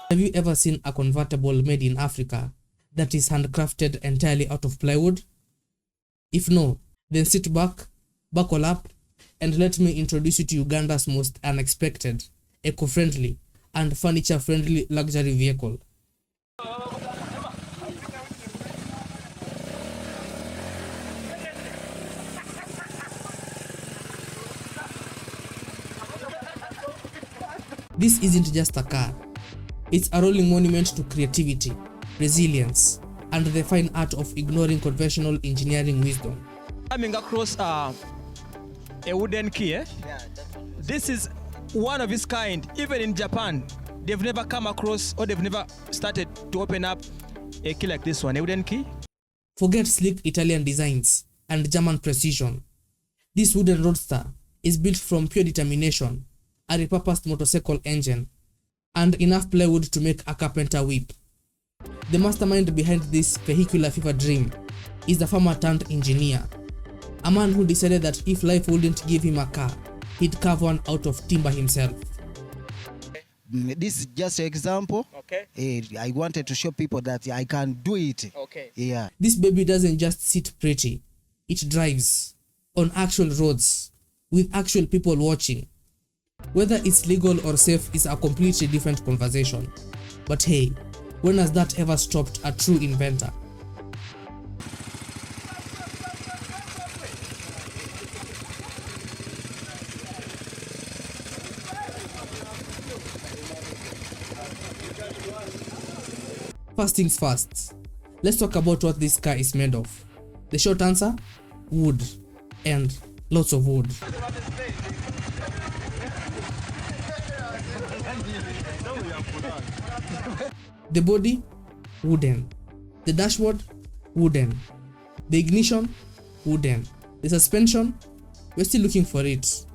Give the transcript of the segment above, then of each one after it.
Have you ever seen a convertible made in Africa that is handcrafted entirely out of plywood? If no, then sit back, buckle up, and let me introduce you to Uganda's most unexpected, eco-friendly, and furniture-friendly luxury vehicle. This isn't just a car. It's a rolling monument to creativity, resilience, and the fine art of ignoring conventional engineering wisdom. Coming across a wooden key, eh? This is one of its kind. Even in Japan, they've never come across, or they've never started to open up a key like this one, a wooden key. Forget sleek Italian designs and German precision. This wooden roadster is built from pure determination, a repurposed motorcycle engine, and enough plywood to make a carpenter weep. The mastermind behind this vehicular fever dream is the farmer turned engineer, a man who decided that if life wouldn't give him a car, he'd carve one out of timber himself. This is just an example. Okay. I wanted to show people that I can do it. Okay. Yeah. This baby doesn't just sit pretty, it drives on actual roads with actual people watching. Whether it's legal or safe is a completely different conversation. But hey, when has that ever stopped a true inventor? First things first, let's talk about what this car is made of. The short answer? Wood. And lots of wood. The body? Wooden. The dashboard? Wooden. The ignition? Wooden. The suspension? We're still looking for it.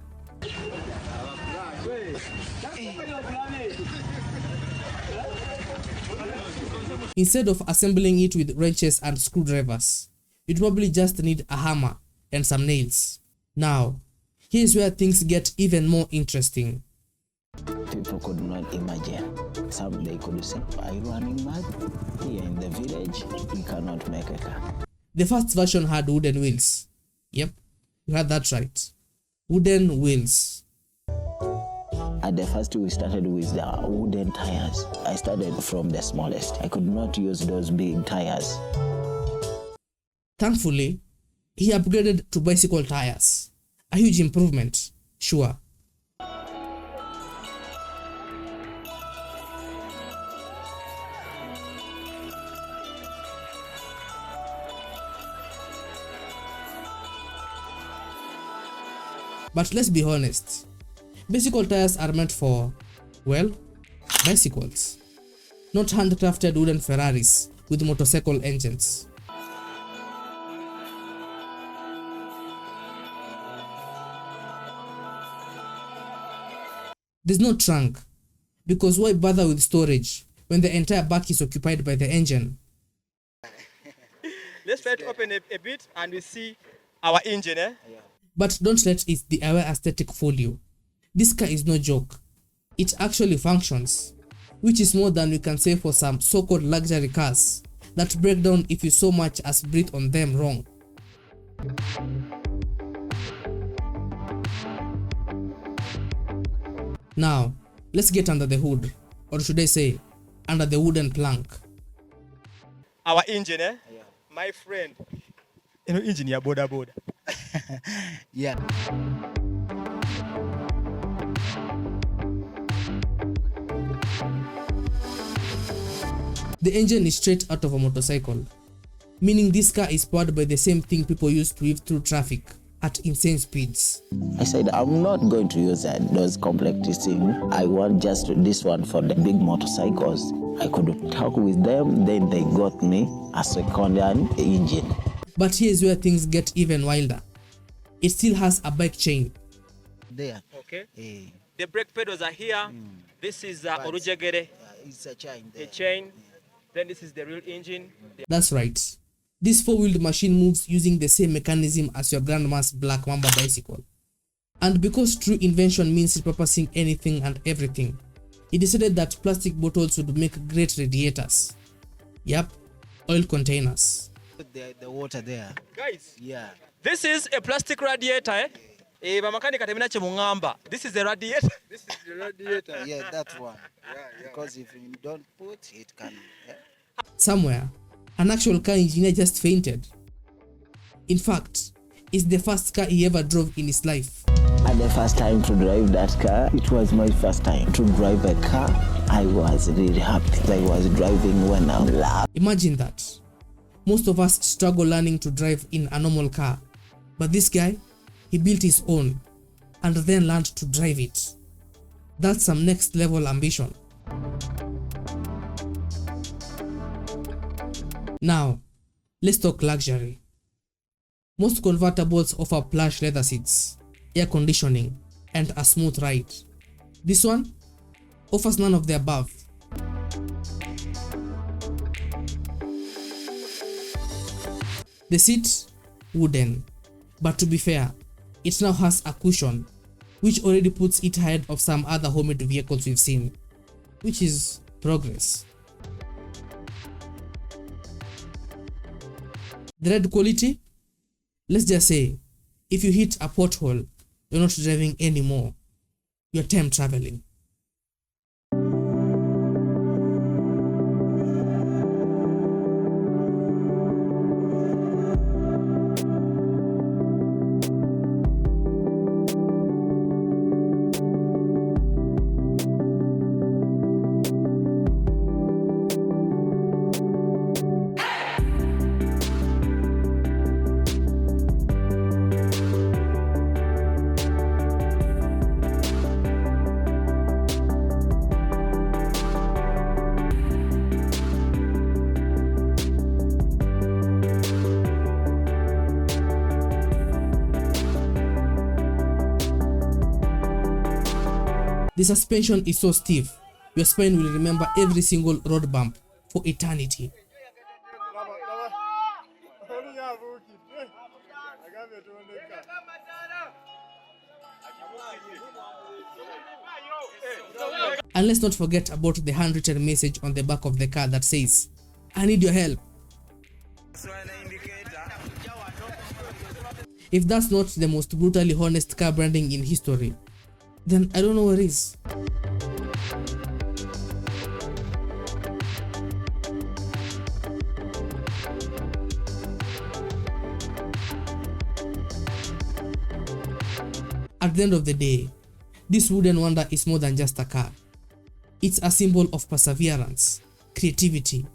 Instead of assembling it with wrenches and screwdrivers, you'd probably just need a hammer and some nails. Now, here's where things get even more interesting. People could not imagine. Some they could say, are you running mad? Here in the village, we cannot make a car. The first version had wooden wheels. Yep, you heard that right. Wooden wheels. At the first, we started with the wooden tires. I started from the smallest. I could not use those big tires. Thankfully, he upgraded to bicycle tires. A huge improvement, sure. But let's be honest, bicycle tires are meant for, well, bicycles, not handcrafted wooden Ferraris with motorcycle engines. There's no trunk, because why bother with storage when the entire back is occupied by the engine? Let's try to open a bit and we see our engine, eh? Yeah. But don't let its DIY aesthetic fool you. This car is no joke. It actually functions, which is more than we can say for some so-called luxury cars that break down if you so much as breathe on them wrong. Now, let's get under the hood, or should I say, under the wooden plank. Our engine, eh? Yeah. My friend. You know, engine, yeah, boda. Yeah. The engine is straight out of a motorcycle, meaning this car is powered by the same thing people use to weave through traffic at insane speeds. I said, I'm not going to use those complex things. I want just this one for the big motorcycles. I could talk with them, then they got me a second-hand engine. But here's where things get even wilder. It still has a bike chain. There. Okay. The brake pedals are here. This is Orujegere. It's a chain there. A chain. Then this is the real engine. That's right. This four-wheeled machine moves using the same mechanism as your grandma's Black Mamba bicycle. And because true invention means repurposing anything and everything, he decided that plastic bottles would make great radiators. Yep, oil containers. Put the water there. Guys, Yeah. this is a plastic radiator. This is a radiator. This is the radiator. Yeah, that one. Because if you don't put, it can. Yeah. Somewhere, an actual car engineer just fainted. In fact, it's the first car he ever drove in his life. And the first time to drive that car, it was my first time to drive a car. I was really happy. I was driving when I'm loud. Imagine that. Most of us struggle learning to drive in a normal car, but this guy, he built his own and then learned to drive it. That's some next level ambition. Now, let's talk luxury. Most convertibles offer plush leather seats, air conditioning, and a smooth ride. This one offers none of the above. The seat, wooden, but to be fair, it now has a cushion, which already puts it ahead of some other homemade vehicles we've seen, which is progress. The ride quality? Let's just say, if you hit a pothole, you're not driving anymore, you're time traveling. The suspension is so stiff, your spine will remember every single road bump for eternity. And let's not forget about the handwritten message on the back of the car that says, "I need your help." If that's not the most brutally honest car branding in history, then I don't know what is. At the end of the day, this wooden wonder is more than just a car. It's a symbol of perseverance, creativity,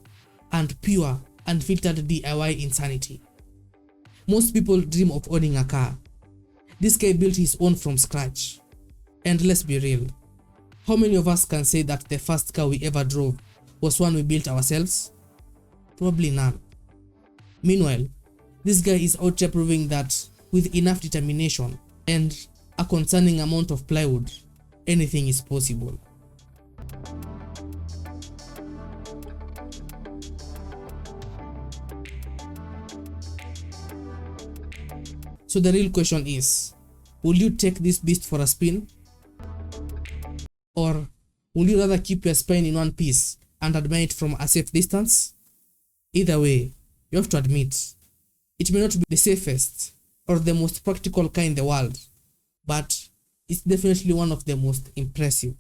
and pure, unfiltered DIY insanity. Most people dream of owning a car. This guy built his own from scratch. And let's be real, how many of us can say that the first car we ever drove was one we built ourselves? Probably none. Meanwhile, this guy is out there proving that with enough determination and a concerning amount of plywood, anything is possible. So the real question is, will you take this beast for a spin? Or will you rather keep your spine in one piece and admire it from a safe distance? Either way, you have to admit, it may not be the safest or the most practical car in the world, but it's definitely one of the most impressive.